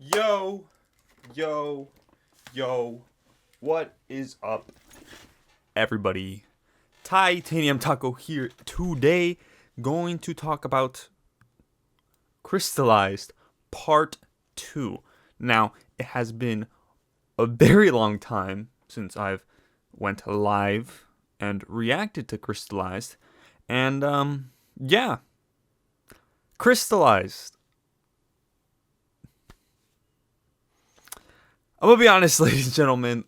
Yo, yo, yo, what is up, everybody? Titanium Taco here today, going to talk about Crystalized Part 2. Now, it has been a very long time since I've went live and reacted to Crystalized, and yeah, Crystalized. I'm gonna be honest, ladies and gentlemen,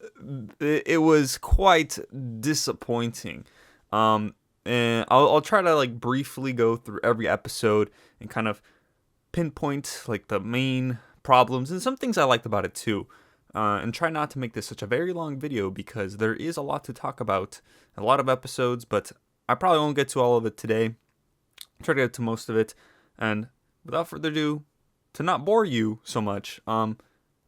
it was quite disappointing. And I'll try to briefly go through every episode and kind of pinpoint the main problems and some things I liked about it too. And try not to make this such a very long video because there is a lot to talk about, a lot of episodes, but I probably won't get to all of it today. Try to get to most of it, and without further ado, to not bore you so much,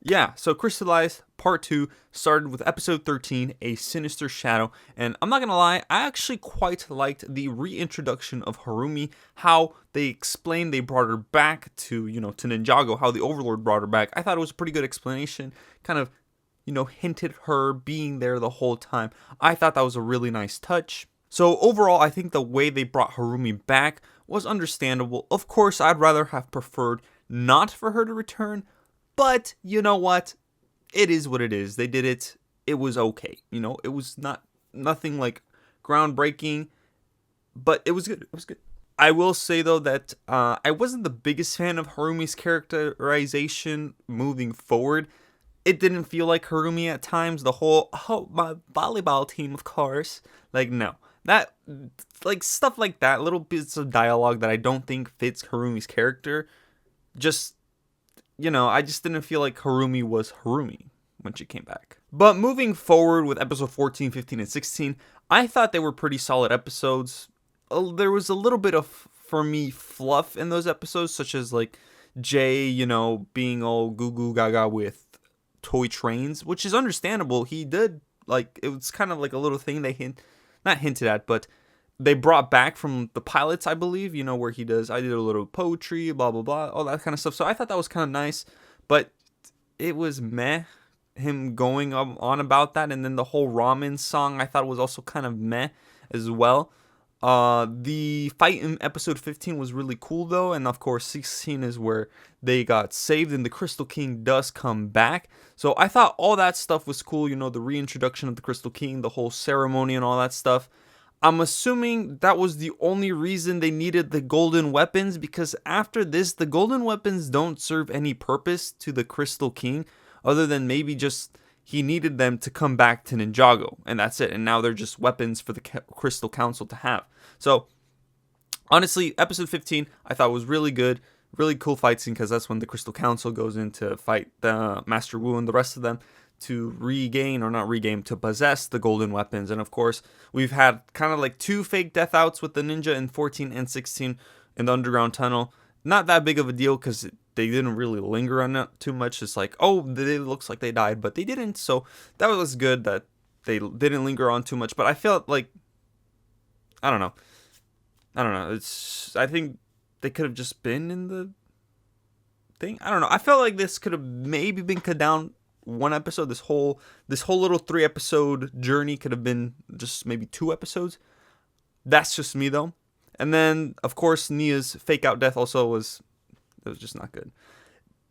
yeah, so Crystalized Part 2 started with Episode 13, A Sinister Shadow, and I'm not gonna lie, I actually quite liked the reintroduction of Harumi, how they explained they brought her back to, to Ninjago, how the Overlord brought her back. I thought it was a pretty good explanation, kind of, hinted her being there the whole time. I thought that was a really nice touch. So overall, I think the way they brought Harumi back was understandable. Of course, I'd rather have preferred not for her to return, but you know what? It is what it is. They did it. It was okay. It was nothing groundbreaking, but it was good. It was good. I will say though that I wasn't the biggest fan of Harumi's characterization moving forward. It didn't feel like Harumi at times. The whole my volleyball team, of course. No. That stuff like that, little bits of dialogue that I don't think fits Harumi's character. I just didn't feel like Harumi was Harumi when she came back. But moving forward with episode 14, 15, and 16, I thought they were pretty solid episodes. There was a little bit of, for me, fluff in those episodes, such as Jay, being all goo goo gaga with toy trains, which is understandable. He did, it was kind of a little thing they not hinted at, but they brought back from the pilots, I believe, where he does, I did a little poetry, blah, blah, blah, all that kind of stuff. So I thought that was kind of nice, but it was meh, him going on about that. And then the whole ramen song, I thought was also kind of meh as well. The fight in episode 15 was really cool though. And of course, 16 is where they got saved and the Crystal King does come back. So I thought all that stuff was cool. The reintroduction of the Crystal King, the whole ceremony and all that stuff. I'm assuming that was the only reason they needed the golden weapons, because after this, the golden weapons don't serve any purpose to the Crystal King, other than maybe just he needed them to come back to Ninjago, and that's it. And now they're just weapons for the Crystal Council to have. So, honestly, episode 15 I thought was really good, really cool fight scene, because that's when the Crystal Council goes in to fight the Master Wu and the rest of them, to regain, or not regain, to possess the golden weapons. And of course, we've had kind of two fake death outs with the ninja in 14 and 16 in the underground tunnel. Not that big of a deal because they didn't really linger on it too much. It's oh, it looks like they died, but they didn't. So that was good that they didn't linger on too much. But I felt I don't know. I think they could have just been in the thing. I don't know. I felt like this could have maybe been cut down one episode. This whole little 3-episode journey could have been just maybe 2 episodes. That's just me though. And then of course Nia's fake out death also was just not good.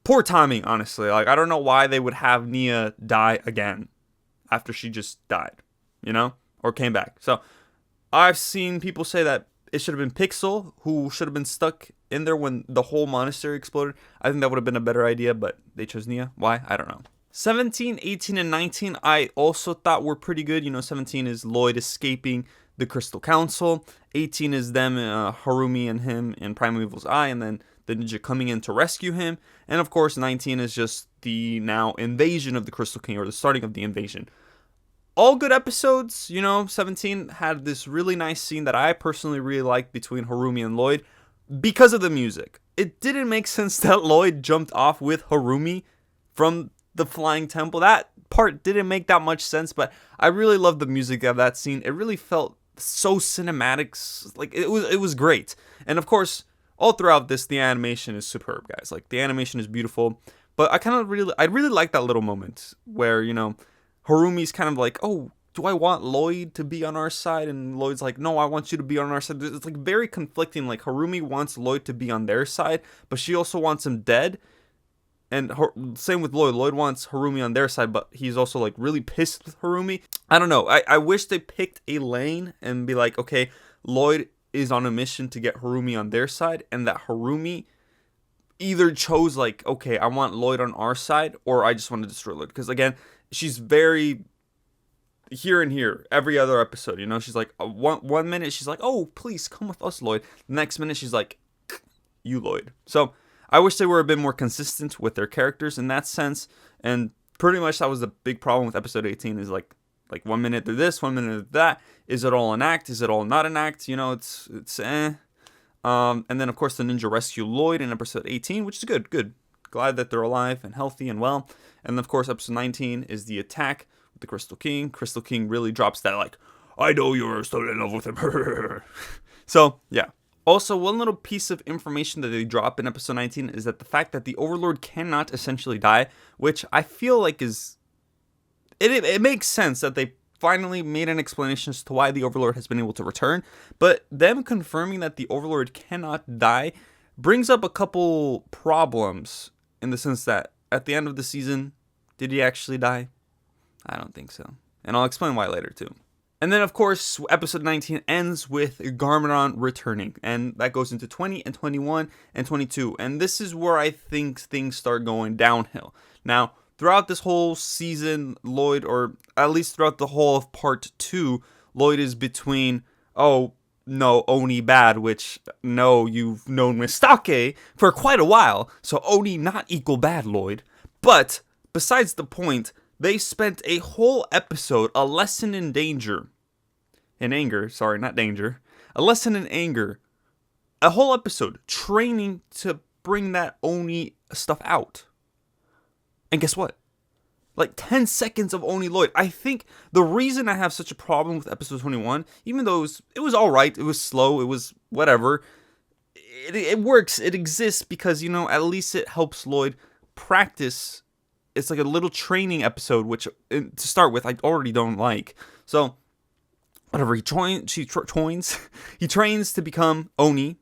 Poor timing, honestly. I don't know why they would have Nia die again after she just died, or came back. So I've seen people say that it should have been Pixel who should have been stuck in there when the whole monastery exploded. I think that would have been a better idea, but they chose Nia. Why? I don't know. 17, 18, and 19 I also thought were pretty good. 17 is Lloyd escaping the Crystal Council. 18 is them, Harumi and him in Primeval's Eye, and then the ninja coming in to rescue him. And of course, 19 is just the now invasion of the Crystal King, or the starting of the invasion. All good episodes. 17 had this really nice scene that I personally really liked between Harumi and Lloyd because of the music. It didn't make sense that Lloyd jumped off with Harumi from the flying temple. That part didn't make that much sense, but I really loved the music of that scene. It really felt so cinematic. It was great. And of course, all throughout this, the animation is superb, guys. The animation is beautiful. But I really like that little moment where, Harumi's kind of like, oh, do I want Lloyd to be on our side? And Lloyd's like, no, I want you to be on our side. It's like very conflicting. Like Harumi wants Lloyd to be on their side, but she also wants him dead. And same with Lloyd. Lloyd wants Harumi on their side, but he's also like really pissed with Harumi. I don't know. I wish they picked a lane and be like, okay, Lloyd is on a mission to get Harumi on their side, and that Harumi either chose like, okay, I want Lloyd on our side, or I just want to destroy Lloyd. Because again, she's very here and here every other episode. She's like one minute she's like, oh, please come with us, Lloyd. The next minute she's like, you, Lloyd. So I wish they were a bit more consistent with their characters in that sense. And pretty much that was the big problem with episode 18 is like 1 minute they're this, 1 minute they're that. Is it all an act? Is it all not an act? It's eh. And then of course the ninja rescue Lloyd in episode 18, which is good. Glad that they're alive and healthy and well. And of course episode 19 is the attack with the Crystal King. Crystal King really drops that like, I know you're still in love with him. So yeah. Also, one little piece of information that they drop in episode 19 is that the fact that the Overlord cannot essentially die, which I feel like is... It makes sense that they finally made an explanation as to why the Overlord has been able to return, but them confirming that the Overlord cannot die brings up a couple problems in the sense that at the end of the season, did he actually die? I don't think so. And I'll explain why later too. And then, of course, episode 19 ends with Garmadon returning. And that goes into 20 and 21 and 22. And this is where I think things start going downhill. Now, throughout this whole season, Lloyd, or at least throughout the whole of part 2, Lloyd is between, oh, no, Oni bad, which, no, you've known Mistake for quite a while. So Oni not equal bad, Lloyd. But, besides the point, they spent a whole episode, a lesson in danger. In anger, sorry, not danger. A lesson in anger. A whole episode training to bring that Oni stuff out. And guess what? Like 10 seconds of Oni Lloyd. I think the reason I have such a problem with episode 21, even though it was alright, it was slow, it was whatever. It works, it exists because, at least it helps Lloyd practice. It's like a little training episode, which to start with, I already don't like. So, whatever, he trains to become Oni,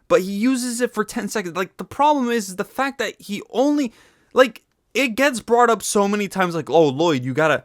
but he uses it for 10 seconds. Like, the problem is the fact that he only, like, it gets brought up so many times, like, oh, Lloyd, you gotta,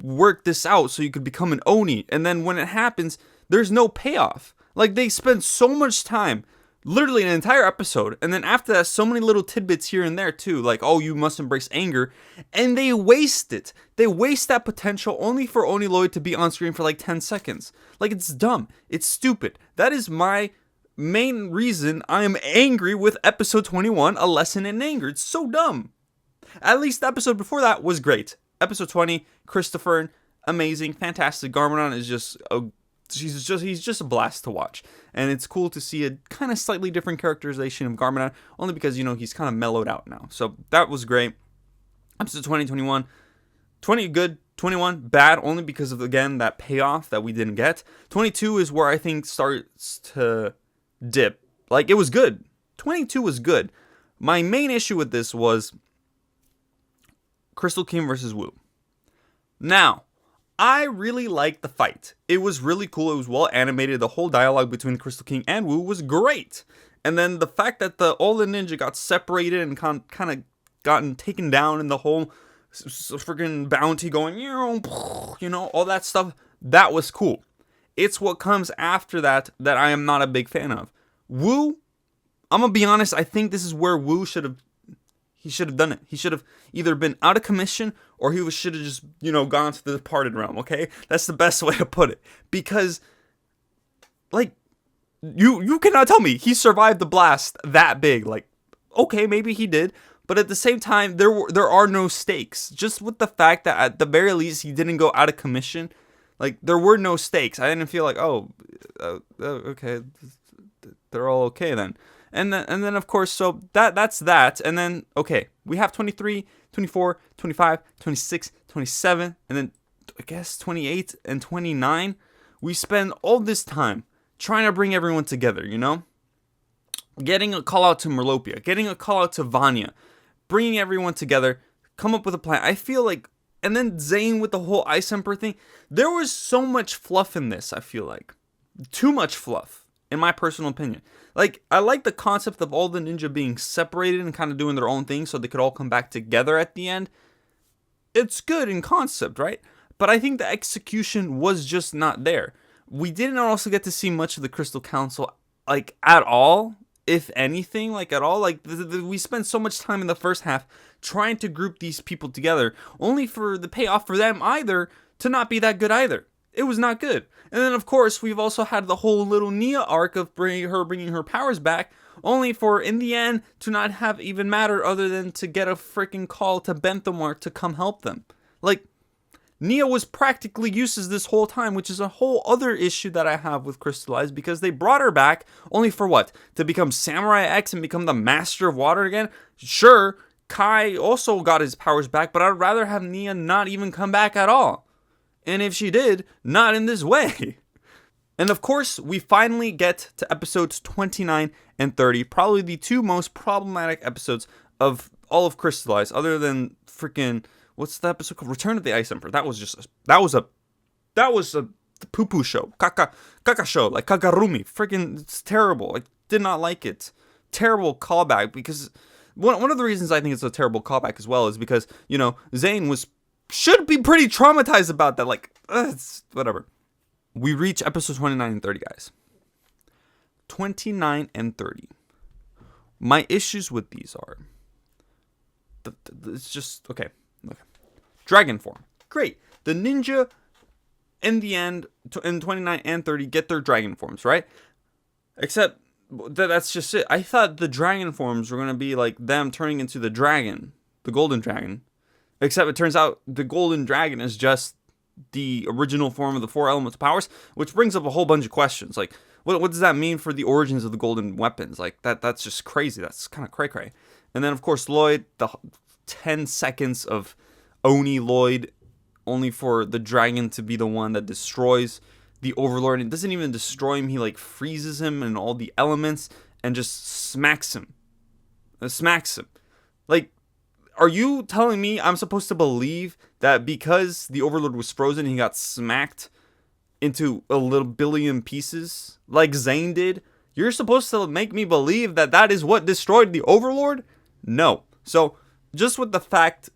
work this out so you could become an Oni. And then when it happens, there's no payoff. Like, they spend so much time, literally an entire episode, and then after that, so many little tidbits here and there too, like, oh, you must embrace anger, and they waste it. They waste that potential only for Oni Lloyd to be on screen for like 10 seconds. Like, it's dumb. It's stupid. That is my main reason I am angry with episode 21, A Lesson in Anger. It's so dumb. At least the episode before that was great. Episode 20, Christopher, amazing, fantastic. Garmadon is he's just a blast to watch. And it's cool to see a kind of slightly different characterization of Garmadon, only because, he's kind of mellowed out now. So that was great. Episode 20, 21. 20, good. 21, bad, only because of, again, that payoff that we didn't get. 22 is where I think starts to dip. Like, it was good. 22 was good. My main issue with this was Crystal King versus Wu. Now, I really liked the fight. It was really cool. It was well animated. The whole dialogue between Crystal King and Wu was great. And then the fact that all the ninja got separated and kind of gotten taken down, and the whole freaking bounty going, all that stuff, that was cool. It's what comes after that I am not a big fan of. Wu, I'm gonna be honest, I think this is where Wu should have done it. He should have either been out of commission, or he should have just, gone to the departed realm, okay? That's the best way to put it. Because, like, you cannot tell me he survived the blast that big. Like, okay, maybe he did, but at the same time, there are no stakes. Just with the fact that at the very least he didn't go out of commission, like, there were no stakes. I didn't feel like, okay, they're all okay then. And then of course, so that's that. And then, okay, we have 23, 24, 25, 26, 27, and then I guess 28 and 29. We spend all this time trying to bring everyone together, Getting a call out to Merlopia, getting a call out to Vanya, bringing everyone together, come up with a plan. I feel like, and then Zane with the whole Ice Emperor thing. There was so much fluff in this, I feel like. Too much fluff, in my personal opinion. Like, I like the concept of all the ninja being separated and kind of doing their own thing so they could all come back together at the end. It's good in concept, right? But I think the execution was just not there. We didn't also get to see much of the Crystal Council, like, at all. If anything, like, at all. Like, we spent so much time in the first half trying to group these people together, only for the payoff for them either to not be that good either. It was not good. And then, of course, we've also had the whole little Nia arc of bringing her powers back, only for, in the end, to not have even matter other than to get a freaking call to Benthamar to come help them. Like, Nia was practically useless this whole time, which is a whole other issue that I have with Crystalized, because they brought her back only for what? To become Samurai X and become the Master of Water again? Sure, Kai also got his powers back, but I'd rather have Nia not even come back at all. And if she did, not in this way. And of course, we finally get to episodes 29 and 30, probably the two most problematic episodes of all of Crystalized, other than freaking, what's the episode called? Return of the Ice Emperor. That was a poo-poo show. Kaka show, like Kakarumi. Freaking, it's terrible. I did not like it. Terrible callback, because one of the reasons I think it's a terrible callback as well is because, you know, Zane should be pretty traumatized about that. Like, it's whatever. We reach episodes 29 and 30, guys. 29 and 30. My issues with these are, it's just, okay. Dragon form. Great. The ninja, in the end, in 29 and 30, get their dragon forms, right? Except, that's just it. I thought the dragon forms were going to be like them turning into the dragon, the golden dragon. Except it turns out the golden dragon is just the original form of the four elemental powers, which brings up a whole bunch of questions. Like, what does that mean for the origins of the golden weapons? Like, that's just crazy. That's kind of cray-cray. And then, of course, Lloyd, the 10 seconds of Oni Lloyd, only for the dragon to be the one that destroys the Overlord. And it doesn't even destroy him. He, like, freezes him and all the elements and just smacks him. Like, are you telling me I'm supposed to believe that because the Overlord was frozen, he got smacked into a little billion pieces like Zane did? You're supposed to make me believe that that is what destroyed the Overlord? No. So, just with the fact,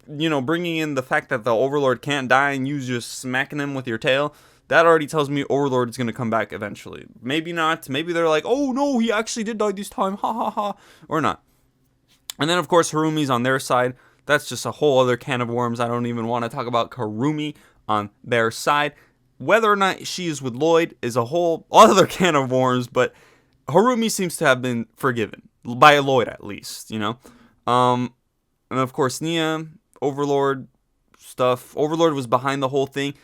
you know, bringing in the fact that the Overlord can't die and you just smacking him with your tail, that already tells me Overlord is going to come back eventually. Maybe not. Maybe they're like, oh no, he actually did die this time. Ha ha ha. Or not. And then, of course, Harumi's on their side. That's just a whole other can of worms. I don't even want to talk about Harumi on their side. Whether or not she is with Lloyd is a whole other can of worms, but Harumi seems to have been forgiven. By Lloyd, at least, you know? And, of course, Nia, Overlord stuff. Overlord was behind the whole thing.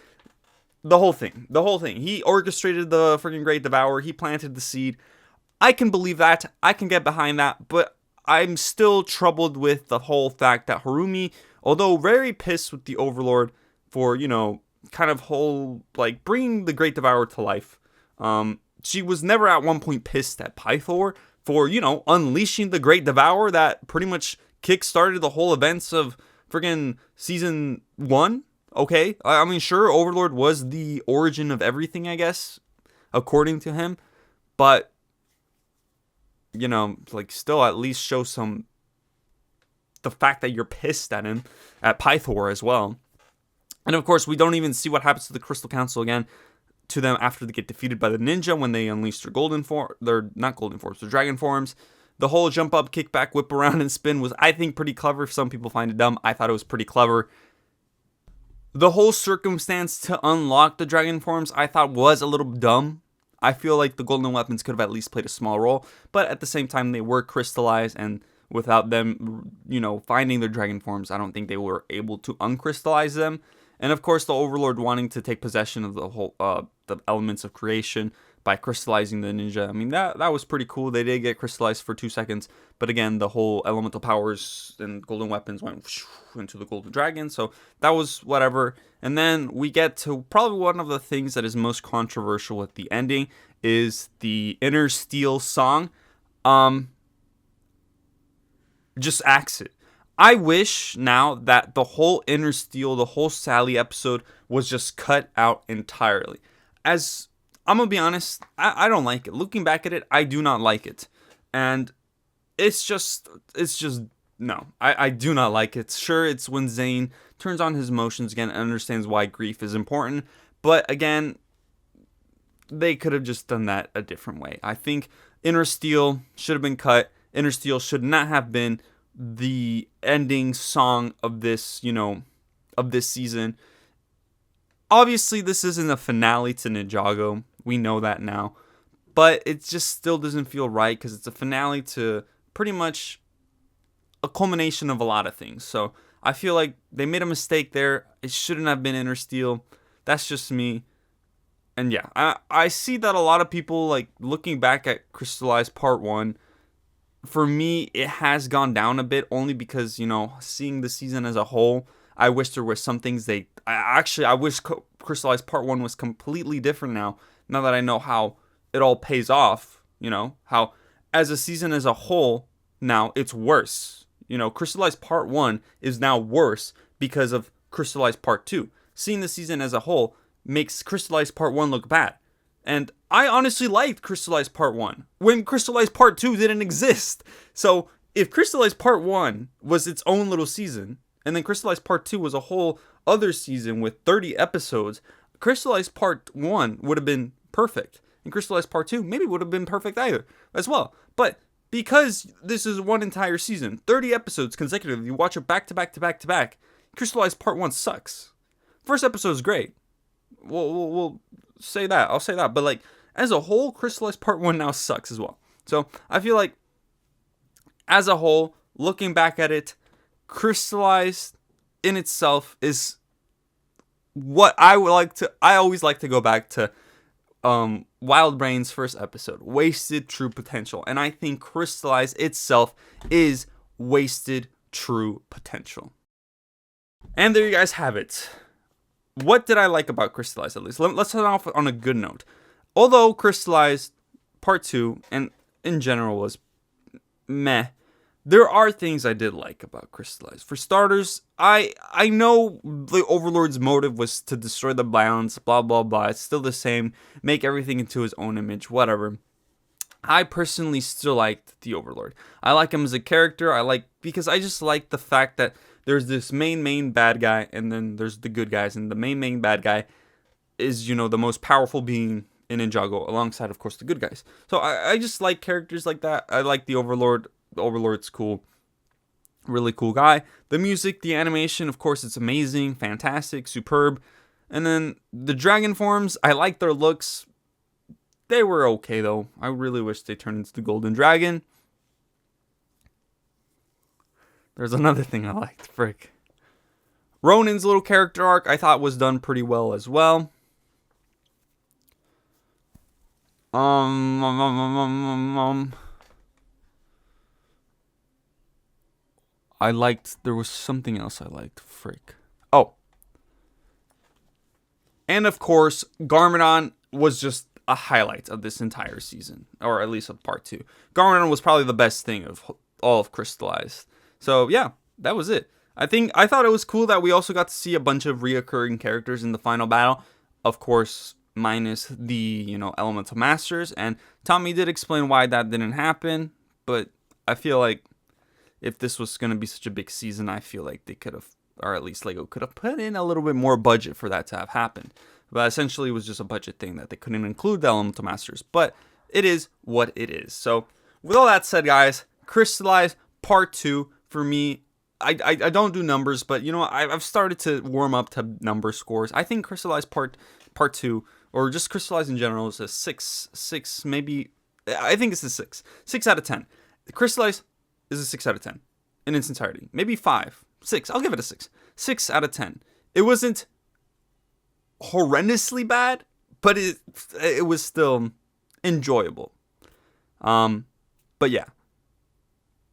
The whole thing. He orchestrated the freaking Great Devourer. He planted the seed. I can believe that. I can get behind that, but I'm still troubled with the whole fact that Harumi, although very pissed with the Overlord for, you know, kind of whole, like, bringing the Great Devourer to life, she was never at one point pissed at Pythor for, you know, unleashing the Great Devourer that pretty much kick-started the whole events of friggin' season 1, okay? I mean, sure, Overlord was the origin of everything, I guess, according to him, but, you know, like, still at least show the fact that you're pissed at him, at Pythor as well. And of course, we don't even see what happens to the Crystal Council again, to them after they get defeated by the ninja when they unleash their dragon forms. The whole jump up, kick back, whip around, and spin was, I think, pretty clever. Some people find it dumb. I thought it was pretty clever. The whole circumstance to unlock the dragon forms, I thought, was a little dumb. I feel like the golden weapons could have at least played a small role, but at the same time, they were crystallized, and without them, you know, finding their dragon forms, I don't think they were able to uncrystallize them. And of course, the Overlord wanting to take possession of the whole, the elements of creation by crystallizing the ninja. I mean, that was pretty cool. They did get crystallized for 2 seconds, but again, the whole elemental powers and golden weapons went into the golden dragon, so that was whatever. And then we get to probably one of the things that is most controversial with the ending is the Inner Steel song. just axe it. I wish now that the whole Inner Steel, the whole Sally episode was just cut out entirely. As I'm gonna be honest, I don't like it. Looking back at it, I do not like it. And it's just no. I do not like it. Sure, it's when Zane turns on his emotions again and understands why grief is important. But again, they could have just done that a different way. I think Inner Steel should have been cut. Inner Steel should not have been the ending song of this, of this season. Obviously, this isn't a finale to Ninjago. We know that now. But it just still doesn't feel right because it's a finale to pretty much a culmination of a lot of things. So I feel like they made a mistake there. It shouldn't have been Inner Steel. That's just me. And yeah, I see that a lot of people, like, looking back at Crystalized Part 1, for me, it has gone down a bit only because, seeing the season as a whole, I wish there were some things I wish Crystalized Part 1 was completely different now that I know how it all pays off, how as a season as a whole, now it's worse. Crystalized Part 1 is now worse because of Crystalized Part 2. Seeing the season as a whole makes Crystalized Part 1 look bad. And I honestly liked Crystalized Part 1 when Crystalized Part 2 didn't exist. So if Crystalized Part 1 was its own little season, and then Crystalized Part 2 was a whole other season with 30 episodes, Crystalized Part 1 would have been perfect. And Crystalized Part 2 maybe would have been perfect either as well. But because this is one entire season, 30 episodes consecutively, you watch it back to back to back to back, Crystalized Part 1 sucks. First episode is great. We'll say that. I'll say that. But, like, as a whole, Crystalized Part 1 now sucks as well. So I feel like, as a whole, looking back at it, Crystalized in itself is what I always like to go back to Wild Brain's first episode, Wasted True Potential. And I think Crystalized itself is wasted true potential. And there you guys have it. What did I like about Crystalized, at least? Let's start off on a good note. Although Crystalized Part 2, and in general, was meh, there are things I did like about Crystalized. For starters, I know the Overlord's motive was to destroy the balance, blah, blah, blah. It's still the same. Make everything into his own image, whatever. I personally still liked the Overlord. I like him as a character. Because I just like the fact that there's this main bad guy, and then there's the good guys, and the main bad guy is, the most powerful being in Ninjago, alongside, of course, the good guys. So I just like characters like that. I like the Overlord. The Overlord's cool. Really cool guy. The music, the animation, of course, it's amazing, fantastic, superb. And then the dragon forms, I like their looks. They were okay, though. I really wish they turned into the golden dragon. There's another thing I liked, frick. Ronin's little character arc I thought was done pretty well as well. There was something else I liked, frick. Oh. And of course, Garmadon was just a highlight of this entire season, or at least of Part 2. Garmadon was probably the best thing of all of Crystalized. So yeah, that was it. I thought it was cool that we also got to see a bunch of reoccurring characters in the final battle. Of course, minus the, Elemental Masters. And Tommy did explain why that didn't happen. But I feel like if this was going to be such a big season, I feel like they could have, or at least LEGO could have put in a little bit more budget for that to have happened. But essentially, it was just a budget thing that they couldn't include the Elemental Masters. But it is what it is. So with all that said, guys, Crystallized Part 2, for me, I don't do numbers, but I've started to warm up to number scores. I think Crystallized Part 2, or just Crystallized in general, is a 6, maybe. I think it's a 6 out of 10. Crystallized is a 6 out of 10 in its entirety. Maybe 5, 6. I'll give it a 6 out of 10. It wasn't horrendously bad, but it was still enjoyable. But yeah,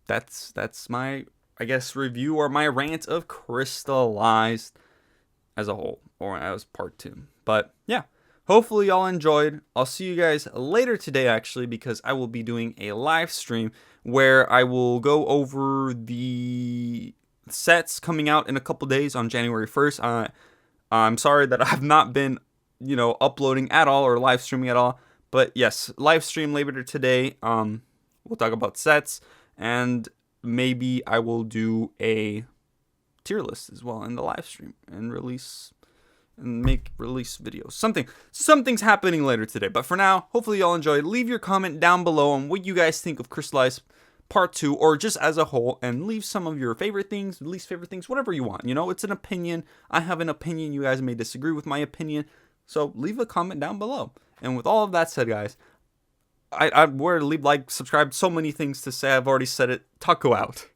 that's my, I guess, review or my rant of Crystallized as a whole, or as Part 2. But yeah, Hopefully y'all enjoyed. I'll see you guys later today, actually, because I will be doing a live stream where I will go over the sets coming out in a couple days on January 1st. I'm sorry that I've not been, uploading at all or live streaming at all. But yes, live stream later today. We'll talk about sets, and maybe I will do a tier list as well in the live stream and make release videos. Something's happening later today. But for now, hopefully y'all enjoyed. Leave your comment down below on what you guys think of Crystalized Part 2, or just as a whole, and leave some of your favorite things, least favorite things, whatever you want. It's an opinion. I have an opinion. You guys may disagree with my opinion. So leave a comment down below. And with all of that said, guys, I were to leave, like, subscribe, so many things to say. I've already said it. Taco out.